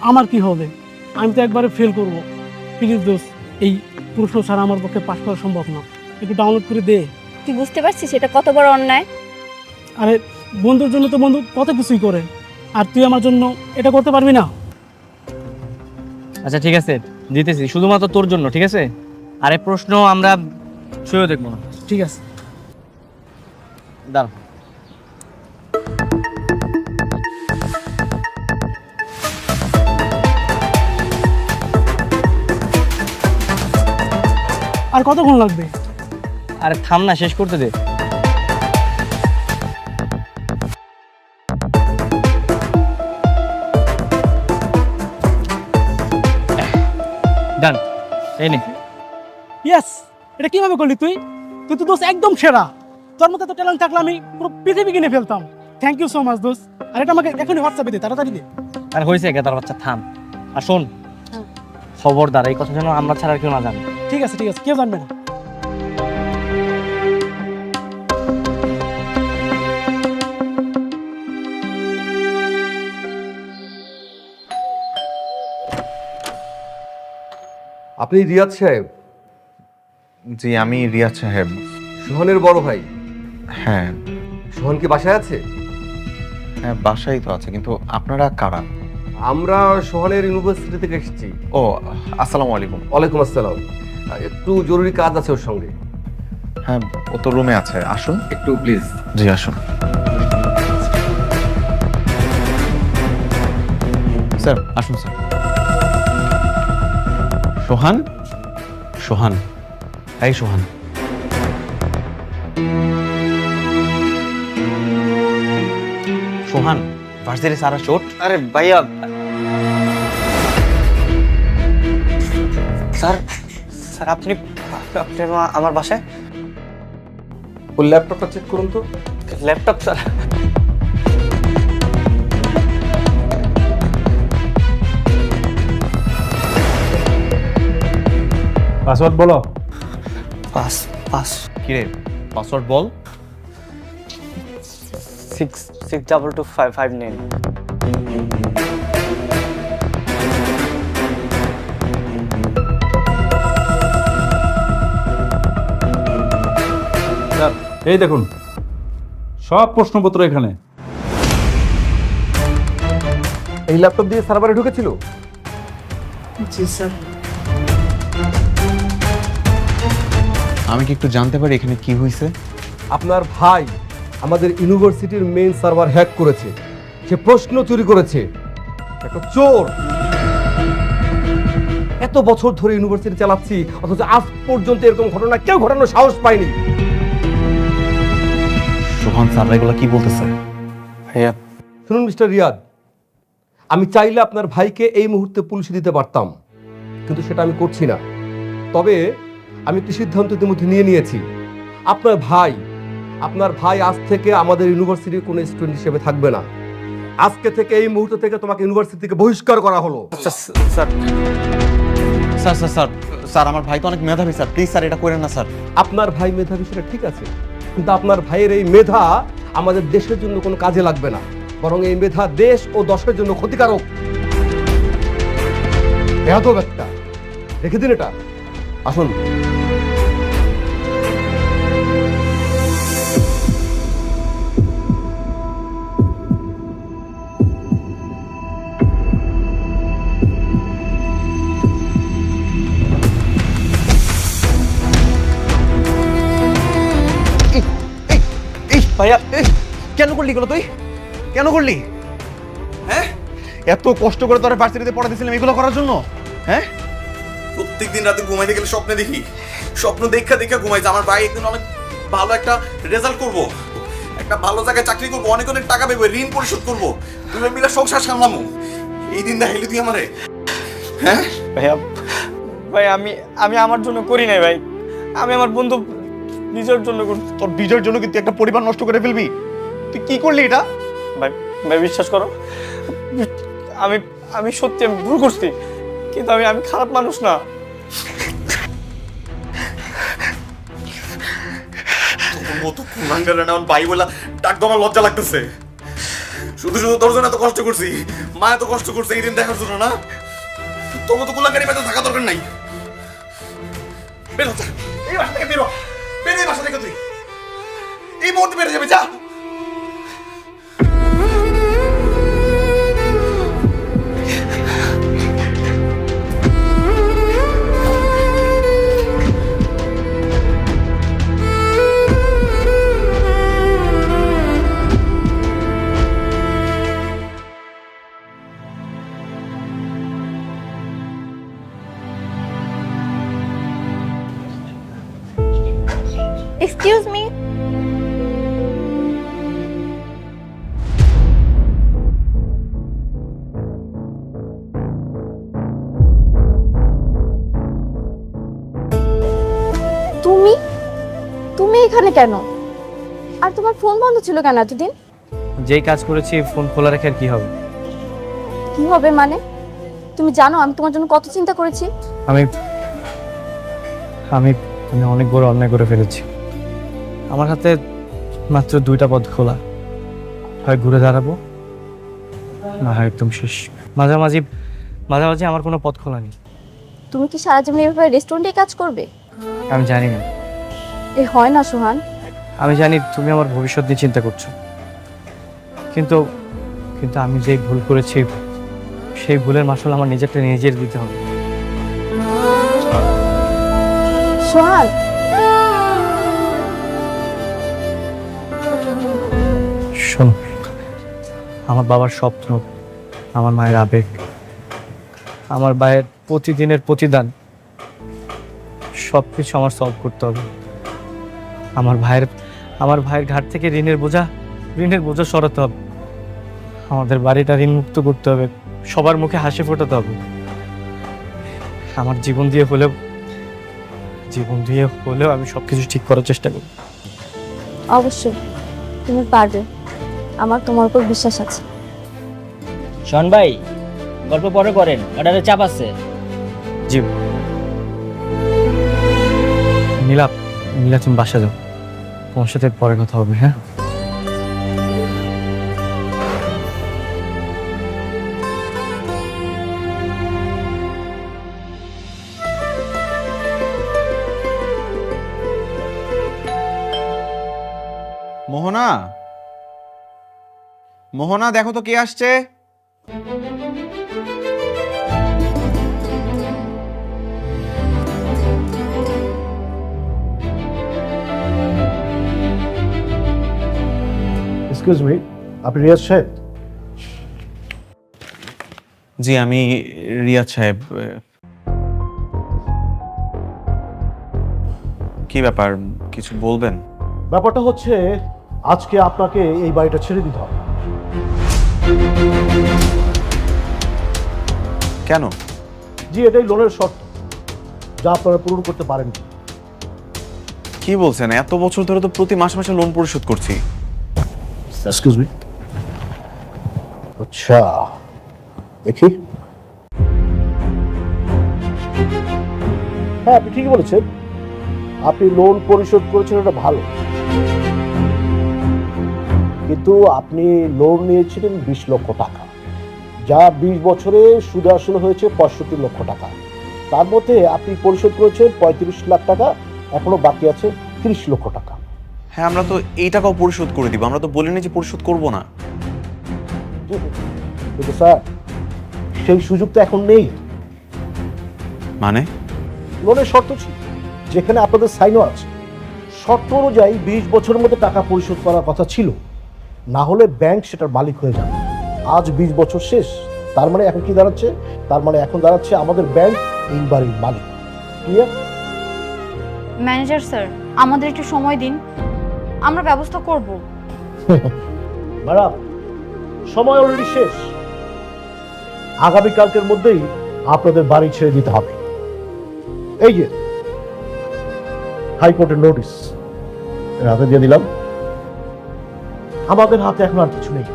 আমার কি হবে? আমি তো একবারে ফেল করব। প্লিজ দোস্ত, এই প্রশ্ন ছাড়া আমার পক্ষে পাশ করা সম্ভব না, একটু ডাউনলোড করে দে। তুই বুঝতে পারছিস এটা কত বড় অন্যায়? আরে বন্ধুর জন্য তো বন্ধু কত কিছুই করে, আর তুই আমার জন্য এটা করতে পারবি না? আচ্ছা ঠিক আছে, দিতেছি, শুধুমাত্র তোর জন্য, ঠিক আছে? আরে প্রশ্ন আমরা ছুঁয়েও দেখবো না। ঠিক আছে, দাঁড়া। আর কতক্ষণ লাগবে? আরে থাম না, শেষ করতে দে। ডান, এই নে। ইয়েস, এটা কিভাবে করলি তুই? তুই তো দোস্ত একদম সেরা। তোর মতো তো ট্যালেন্ট থাকলে আমি পুরো পৃথিবী কিনে ফেলতাম। থ্যাংক ইউ সো মাচ দোস্ত। আর এটা আমাকে এখনই হোয়াটসঅ্যাপে দে, তাড়াতাড়ি দে। আর হয়েছে গেদার বাচ্চা, থাম। আর শোন, খবরদার এই কথা যেন আমরা ছাড়া আর কেউ না জানে। ঠিক আছে ঠিক আছে, কেউ জানবে না। আপনি রিয়াদ সাহেব? জি, আমি রিয়াজ সাহেব। সোহানের বড় ভাই? হ্যাঁ। সোহান কি বাসায় আছে? হ্যাঁ, বাসায় তো আছে, কিন্তু আপনারা কারা? আমরা সোহানের ইউনিভার্সিটি থেকে এসেছি। ও, আসসালামু আলাইকুম। ওয়ালাইকুম আসসালাম। একটু জরুরি কাজ আছে ওর সঙ্গে। হ্যাঁ, ও তো রুমে আছে, আসুন একটু প্লিজ। জি আসুন। স্যার আসুন স্যার। সোহান, সোহান, এই সোহান, সোহান, ভার্সিটি সারা শোট। আরে ভাইয়া, স্যার স্যার আপনি আপনি আমার বাসায় ওর ল্যাপটপটা চেক করুন তো। Laptop sir? পাসওয়ার্ড বলো। পাস পাস কিরে পাসওয়ার্ড বল। 6622559। এই দেখুন সব প্রশ্নপত্র এখানে। এই ল্যাপটপ দিয়ে সার্ভারে ঢুকেছিল? জি স্যার। আমি কি একটু জানতে পারি এখানে কি হয়েছে? আপনার ভাই আমাদের ইউনিভার্সিটির মেইন সার্ভার হ্যাক করেছে, সে প্রশ্ন চুরি করেছে, একটা চোর। এত বছর ধরে ইউনিভার্সিটি চালাচ্ছি অথচ আজ পর্যন্ত এরকম ঘটনা কেউ ঘটানোর সাহস পায়নি। সোহান স্যার এগুলো কি বলতেছে? ভাইয়া শুনুন মিস্টার রিয়াদ, আমি চাইলে আপনার ভাইকে এই মুহূর্তে পুলিশে দিতে পারতাম, কিন্তু সেটা আমি করছি না। তবে আমি একটি সিদ্ধান্ত ইতিমধ্যে নিয়ে নিয়েছি। আপনার ভাই আজ থেকে আমাদের ইউনিভার্সিটির কোনো স্টুডেন্ট হিসেবে থাকবে না। আজকে থেকে এই মুহূর্ত থেকে তোমাকে ইউনিভার্সিটি থেকে বহিষ্কার করা হলো। Sir sir sir sir sir আমার ভাই তো অনেক মেধাবী স্যার, প্লিজ স্যার এটা করেন না স্যার। আপনার ভাই মেধাবী সেটা ঠিক আছে, কিন্তু আপনার ভাইয়ের এই মেধা আমাদের দেশের জন্য কোনো কাজে লাগবে না, বরং এই মেধা দেশ ও দশের জন্য ক্ষতিকারক। এত একটা রেখে দিন এটা। আসুন। ভাইয়া কেন করলি এগুলো? তুই কেন করলি? হ্যাঁ, এত কষ্ট করে তোরা ভার্সিটিতে পড়া দিয়েছিলাম এগুলো করার জন্য? হ্যাঁ, প্রত্যেকদিন রাতে ঘুমাইতে গেলে স্বপ্নে দেখি, স্বপ্ন দেখা ঘুমাই যে আমার ভাই একদিন অনেক ভালো একটা রেজাল্ট করব, একটা ভালো জায়গায় চাকরি করবো, অনেক অনেক টাকা পাবো, ঋণ পরিশোধ করবো, তুমি মিলে সংসার সামলামো। এই দিন দেখাইলি তুই আমারে? হ্যাঁ ভাইয়া ভাই আমি আমি আমার জন্য করি নাই ভাই, আমি আমার বন্ধু বিজয়ের জন্য করছি। তোর বিজয়ের জন্য কিন্তু একটা পরিবার নষ্ট করে ফেলবি? তুই কি করলি এটা? ভাই ভাই বিশ্বাস করো, আমি আমি সত্যি আমি ভুল করছি, কিন্তু আমি আমি খারাপ মানুষ না। তোর মতো কুলাঙ্গার না ভাই বলা ডাক আমার লজ্জা লাগতেছে। শুধু শুধু তোর জন্য এত কষ্ট করছি, মা এত কষ্ট করছে এই দিন দেখার জন্য না? তোর মতো কুলাঙ্গারি পেতে থাকা দরকার নাই। বেরো যা, এই বাসা থেকে বেরো, বেরো এই বাসা থেকে তুই এই মুহূর্তে বেরো যাবে, যা। এক্সকিউজ মি, তুমি তুমি এখানে কেন? আর তোমার ফোন বন্ধ ছিল কেন এতদিন? যেই কাজ করেছি ফোন খোলা রেখে আর কি হবে? কি হবে মানে? তুমি জানো আমি তোমার জন্য কত চিন্তা করেছি। আমি আমি আমি অনেক বড় অন্যায় করে ফেলেছি। আমার হাতে মাত্র দুইটা পথ খোলা, হয় ঘুরে দাঁড়াবো না হয় একদম শেষ। মাঝামাঝি মাঝামাঝি আমার কোনো পথ খোলা নেই। তুমি কি সারা জীবন এভাবে রেস্টুরেন্টে কাজ করবে? আমি জানি না, এ হয় না সোহান। আমি জানি তুমি আমার ভবিষ্যৎ নিয়ে চিন্তা করছো, কিন্তু কিন্তু আমি যেই ভুল করেছি সেই ভুলের মাসুল আমার নিজেরটা নিজের দিতে হবে। সোহান, শোনো, আমার বাবার স্বপ্ন, আমার মায়ের আবেগ, আমার ভাইয়ের প্রতিদিনের প্রতিদান সব কিছু আমার সলভ করতে হবে। আমার ভাইয়ের ঘাট থেকে ঋণের বোঝা সরাতে হবে। আমাদের বাড়িটা ঋণ মুক্ত করতে হবে, সবার মুখে হাসি ফোটাতে হবে। আমার জীবন দিয়ে হলেও আমি সবকিছু ঠিক করার চেষ্টা করব। অবশ্যই তুমি পারবে, আমার তোমার উপর বিশ্বাস আছে। শোন ভাই, গল্প পরে করেন, অর্ডারে চাপ আছে। জি নীলা, তুমি বাসা যাও, তোমার সাথে পরে কথা হবে। হ্যাঁ মোহনা, মোহনা দেখো তো কে আসছে। এক্সকিউজ মি, আপনি রিয়াজ সাহেব? জি আমি রিয়াজ সাহেব। কি ব্যাপার, কিছু বলবেন? ব্যাপারটা হচ্ছে আজকে আপনাকে এই বাড়িটা ছেড়ে দিতে হবে। কেন? জি এটাই লোনের শর্ত, যা আপনারা পূরণ করতে পারেন। কি বলছেন? এত বছর ধরে তো প্রতি মাসে মাসে লোন পরিশোধ করছি। এক্সকিউজ মি, আচ্ছা দেখি। হ্যাঁ আপনি ঠিকই বলেছেন, আপনি লোন পরিশোধ করেছেন, এটা ভালো, কিন্তু আপনি লোন নিয়েছিলেন 20 লক্ষ টাকা, যা 20 বছরে সুদ আসলে হয়েছে 65 লক্ষ টাকা। তার মধ্যে আপনি পরিশোধ করেছেন 35 লাখ টাকা, এখনো বাকি আছে 30 লক্ষ টাকা। হ্যাঁ আমরা তো এই টাকাও পরিশোধ করে দিব, আমরা তো বলিনি যে পরিশোধ করব না। কিন্তু স্যার সেই সুযোগ তো এখন নেই। মানে লোনের শর্ত ছিল, যেখানে আপনাদের সাইনও আছে, শর্ত অনুযায়ী 20 বছরের মধ্যে টাকা পরিশোধ করার কথা ছিল, না হলে ব্যাংক সেটার মালিক হয়ে যাবে। আজ 20 বছর শেষ, তার মানে এখন কি দাঁড়াচ্ছে? তার মানে এখন দাঁড়াচ্ছে আমাদের ব্যাংক এই বাড়ির মালিক। ক্লিয়ার? ম্যানেজার স্যার, আমাদের একটু সময় দিন, আমরা ব্যবস্থা করব। ম্যাডাম সময় অলরেডি শেষ, আগামীকালকের মধ্যেই আপনাদের বাড়ি ছেড়ে দিতে হবে। এই যে হাইকোর্টের নোটিশ হাতে দিয়ে দিলাম, আমাদের হাতে এখন আর কিছু নেই।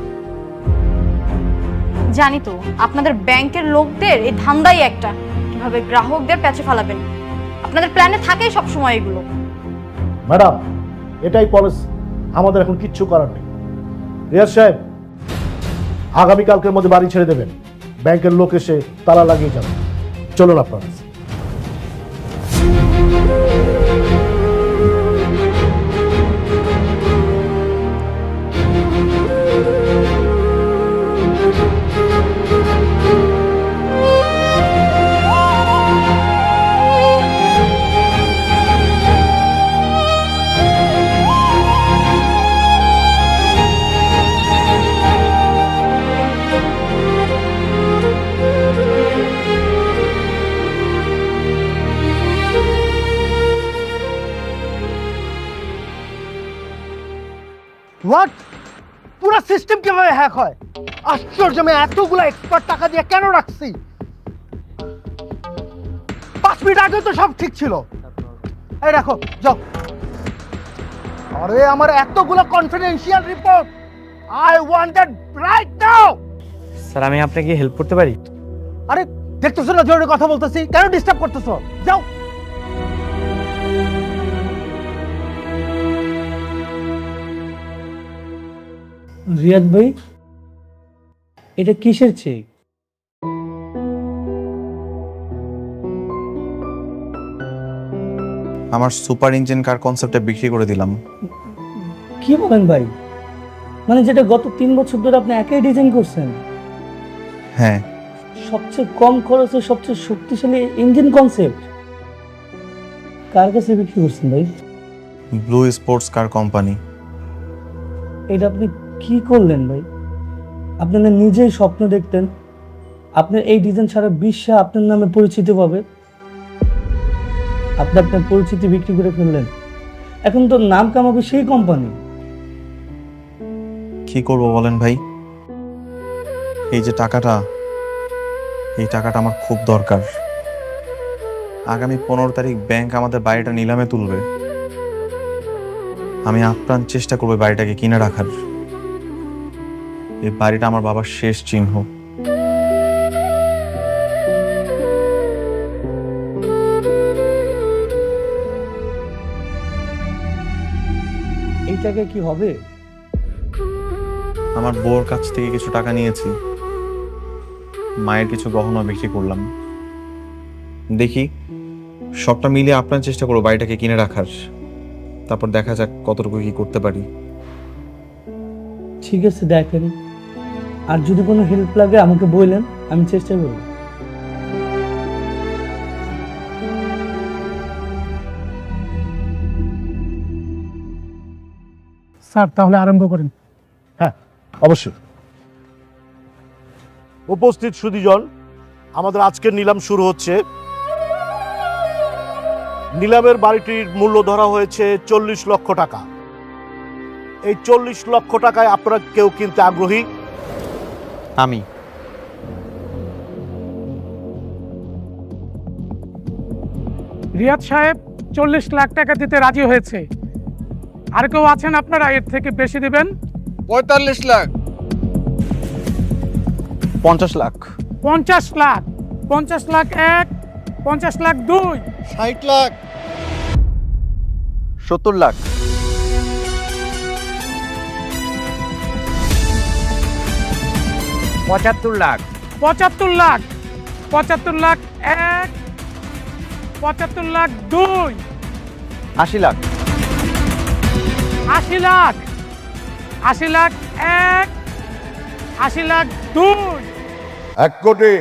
জানি তো আপনাদের ব্যাংকের লোকদের এই ধান্দাই একটা, কিভাবে গ্রাহকদের প্যাচে ফেলাবেন। আপনাদের প্ল্যানে থাকেই সব সময় এগুলো। ম্যাডাম এটাই পলিসি, আমাদের এখন কিচ্ছু করার নেই। রিয়াজ সাহেব আগামীকালকের মধ্যে বাড়ি ছেড়ে দেবেন, ব্যাংকের লোক এসে তালা লাগিয়ে যাবে। চলুন আপনারা। হোয়াট? পুরো সিস্টেম কিভাবে হ্যাক হয়? আশ্চর্য, আমি এতগুলো এক্সপার্ট টাকা দিয়ে কেন রাখছি? 5 মিনিট আগে তো সব ঠিক ছিল। এই রাখো, যাও। আরে আমার এতগুলো confidential report, I want that right now. Sir আমি আপনাকে হেল্প করতে পারি? আরে দেখতেছো না জরুরি কথা বলতেছি, কেন ডিস্টার্ব করতেছো? যাও। রিয়াদ ভাই, এটা কিসের চেক? আমার সুপার ইঞ্জিন কার কনসেপ্টে বিক্রি করে দিলাম। কি বলেন ভাই? মানে যেটা গত 3 বছর ধরে আপনি একাই ডিজাইন করছেন? হ্যাঁ। সবচেয়ে কম খরচে সবচেয়ে শক্তিশালী ইঞ্জিন কনসেপ্ট কার কাছে বিক্রি করছেন ভাই? Blue sports car company. এটা আপনি কি করলেন ভাই? আপনি না নিজেই স্বপ্ন দেখতেন আপনার এই ডিজাইন সারা বিশ্বে আপনার নামে পরিচিতি পাবে, আপনি আপনার পরিচিতি বিক্রি করে ফেললেন। এখন তো নাম কামাবে সেই কোম্পানি। কি করব বলেন ভাই, এই যে টাকাটা, এই টাকাটা আমার খুব দরকার। আগামী 15 তারিখ ব্যাংক আমাদের বাড়িটা নিলামে তুলবে। আমি আপ্রাণ চেষ্টা করবো বাড়িটাকে কিনে রাখার। এই বাড়িটা আমার বাবার শেষ চিহ্ন। এই টাকা কি হবে? আমার বউর কাছ থেকে কিছু টাকা নিয়েছি, মায়ের কিছু গহনা বিক্রি করলাম। দেখি সবটা মিলিয়ে আপনার চেষ্টা করবো বাড়িটাকে কিনে রাখার। তারপর দেখা যাক কতটুকু কি করতে পারি। ঠিক আছে, দেখেন, আর যদি কোনো হেল্প লাগে আমাকে বললেন, আমি চেষ্টা করব। স্যার তাহলে আরম্ভ করেন। হ্যাঁ, অবশ্যই। উপস্থিত সুধীজন, আমাদের আজকের নিলাম শুরু হচ্ছে। নিলামের বাড়িটির মূল্য ধরা হয়েছে 40 লক্ষ টাকা। এই 40 লক্ষ টাকায় আপনারা কেউ কিনতে আগ্রহী? আমি। রিয়াদ সাহেব 40 লাখ টাকা দিতে রাজি হয়েছে। আর কেউ আছেন আপনারা এর থেকে বেশি দিবেন? 45 লাখ। 50 লাখ। 50 লাখ। 50 লাখ 1, 50 লাখ 2, 60 লাখ। 70 লাখ। 75 লাখ। 75 লাখ। 75 লাখ 1, 75 লাখ 2, 80 লাখ। 80 লাখ। 80 লাখ 1, 80 লাখ 2, 1 কোটি।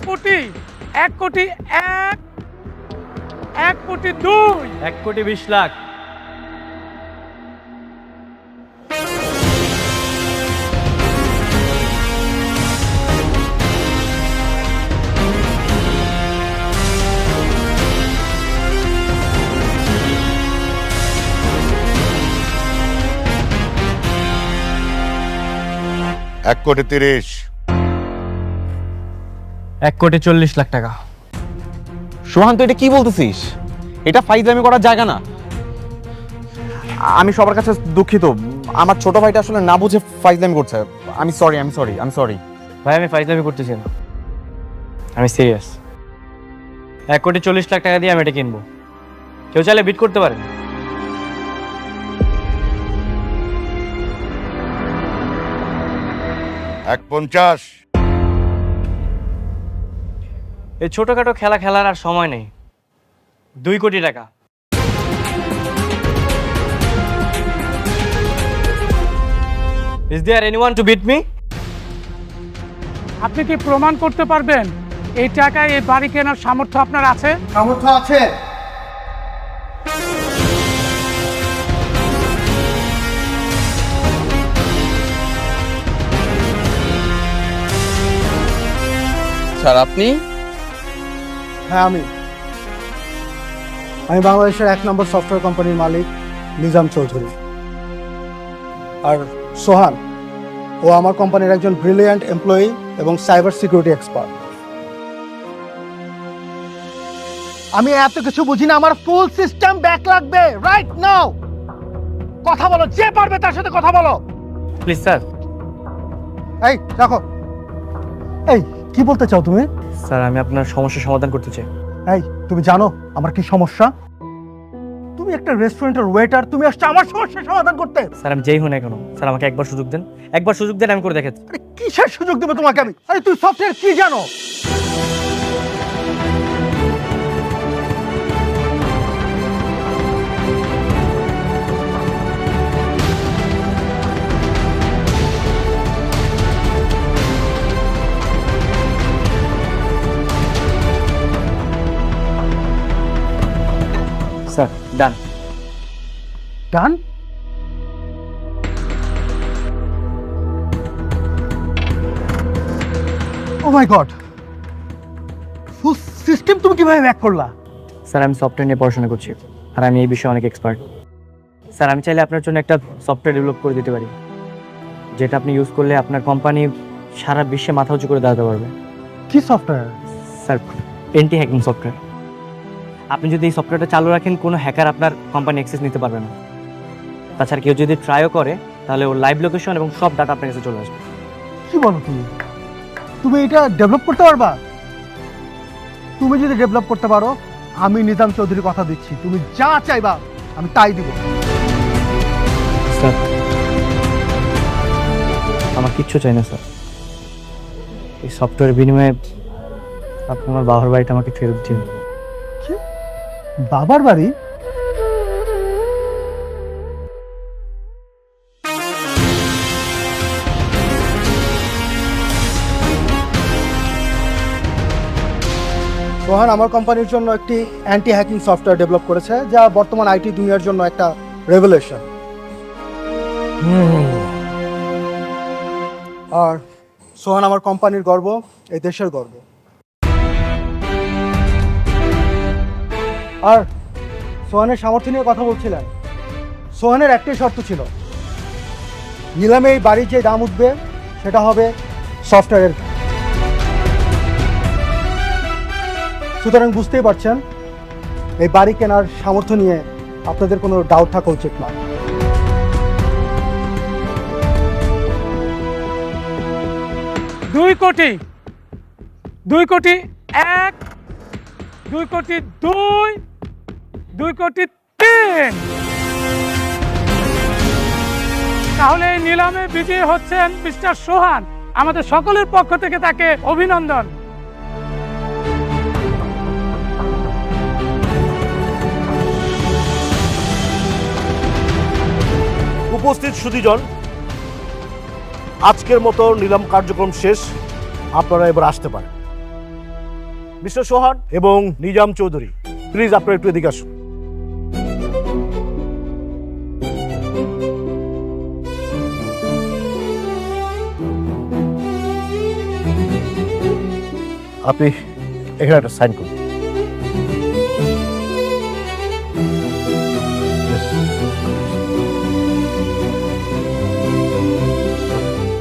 কোটি 1 কোটি 1, 1 কোটি 2, 1 কোটি 20 লাখ। এক কোটি 30। 1 কোটি 40 লাখ টাকা। সোহান, তুই এটা কি বলতেছিস? এটা ফাইজলামি করার জায়গা না। আমি সবার কাছে দুঃখিত। আমার ছোট ভাইটা আসলে না বুঝে ফাইজলামি করছে। আমি সরি। ভাই আমি ফাইজলামি করতেছি না, আমি সিরিয়াস। 1 কোটি 40 লাখ টাকা দিয়ে আমি এটা কিনবো। কেউ চাইলে বিট করতে পারেন। এক 50। এই ছোটখাটো খেলা খেলার আর সময় নেই। 2 কোটি টাকা। Is there anyone to beat me? আপনি কি প্রমাণ করতে পারবেন এই টাকায় এই বাড়ি কেনার সামর্থ্য আপনার আছে? সামর্থ্য আছে। স্যার আপনি? হ্যাঁ আমি বাংলাদেশের 1 নম্বর সফটওয়্যার কোম্পানির মালিক নিজাম চৌধুরী। আর সোহান, ও আমার কোম্পানির একজন ব্রিলিয়ান্ট এমপ্লয়ি এবং সাইবার সিকিউরিটি এক্সপার্ট। আমি এত কিছু বুঝি না, আমার ফুল সিস্টেম ব্যাক লাগবে রাইট নাও। কথা বলো, যে পারবে তার সাথে কথা বলো। Please sir. এই রাখো। এই কি বলতে চাও তুমি? স্যার আমি আপনার সমস্যার সমাধান করতে চাই। এই তুমি জানো আমার কি সমস্যা? তুমি একটা রেস্টুরেন্টের ওয়েটার, তুমি আসছো আমার সমস্যার সমাধান করতে। স্যার আমি যেই হই না কেন, স্যার আমাকে একবার সুযোগ দেন। একবার সুযোগ দেন, আমি করে দেখাচ্ছি। আরে কিসের সুযোগ দেবো তোমাকে আমি? আরে তুই সফটওয়্যার কি জানো? স্যার ডান। ডান? ও মাই গড, ফুল সিস্টেম তুমি কিভাবে হ্যাক করলা? স্যার আমি সফটওয়্যার নিয়ে পড়াশোনা করছি, আর আমি এই বিষয়ে অনেক এক্সপার্ট। স্যার আমি চাইলে আপনার জন্য একটা সফটওয়্যার ডেভেলপ করে দিতে পারি, যেটা আপনি ইউজ করলে আপনার কোম্পানি সারা বিশ্বে মাথা উঁচু করে দাঁড়াতে পারবে। কি software? Sir anti hacking software. আপনি যদি এই সফটওয়্যারটা চালু রাখেন, কোনো হ্যাকার আপনার কোম্পানি অ্যাক্সেস নিতে পারবে না। তাছাড়া কেউ যদি ট্রাইও করে, তাহলে ওর লাইভ লোকেশন এবং সব ডাটা আপনার কাছে চলে আসবে। কি বলো তুমি? তুমি এটা ডেভেলপ করতে পারবা? তুমি যদি ডেভেলপ করতে পারো, আমি নিজাম চৌধুরী কথা দিচ্ছি, তুমি যা চাইবা আমি তাই দিব। স্যার আমার কিচ্ছু চাই না স্যার, এই সফটওয়্যারের বিনিময়ে আপনি আমার বাবার বাড়িটা আমাকে ফেরত দিন। বাবার বাড়ি? সোহান আমার কোম্পানির জন্য একটি অ্যান্টি হ্যাকিং সফটওয়্যার ডেভেলপ করেছে, যা বর্তমান আইটি দুনিয়ার জন্য একটা রেভলিউশন। আর সোহান আমার কোম্পানির গর্ব, এই দেশের গর্ব। আর সোহানের সামর্থ্য নিয়ে কথা বলছিলেন। সোহানের একটাই শর্ত ছিল, নিলামে এই বাড়ির যে দাম উঠবে সেটা হবে সফটওয়্যারের। সুতরাং বুঝতেই পারছেন এই বাড়ি কেনার সামর্থ্য নিয়ে আপনাদের কোনো ডাউট থাকা উচিত না। দুই কোটি 1, 2 কোটি 2, 2 কোটি 3। তাহলে এই নিলামে বিজয়ী হচ্ছেন মিস্টার সোহান। আমাদের সকলের পক্ষ থেকে তাকে অভিনন্দন। উপস্থিত সুধীজন, আজকের মতো নিলাম কার্যক্রম শেষ, আপনারা এবার আসতে পারেন। মিস্টার সোহান এবং নিজাম চৌধুরী, প্লিজ আপনারা একটু এদিকে আসুন। আপনি এখানে একটা সাইন করুন।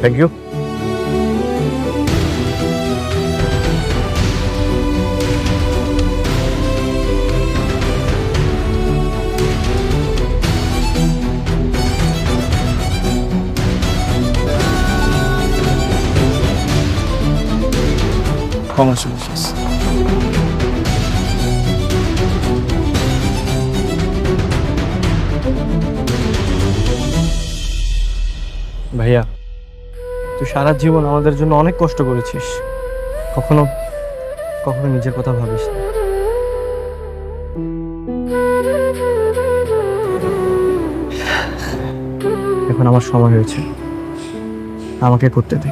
Thank you. Congratulations. ভাইয়া, তুই সারা জীবন আমাদের জন্য অনেক কষ্ট করেছিস, কখনো কখনো নিজের কথা ভাবিস না। এখন আমার সময় হয়েছে, আমাকে করতে দে।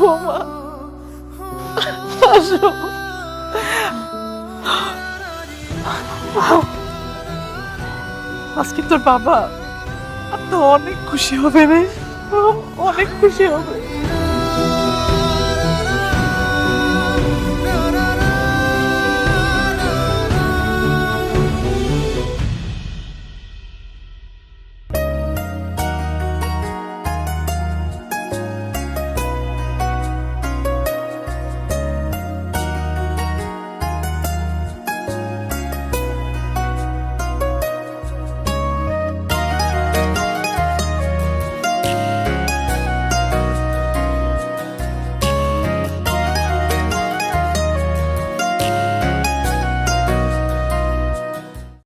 বৌমা আসো। আজকে তোর বাবা তো অনেক খুশি হবে রে, অনেক খুশি হবে।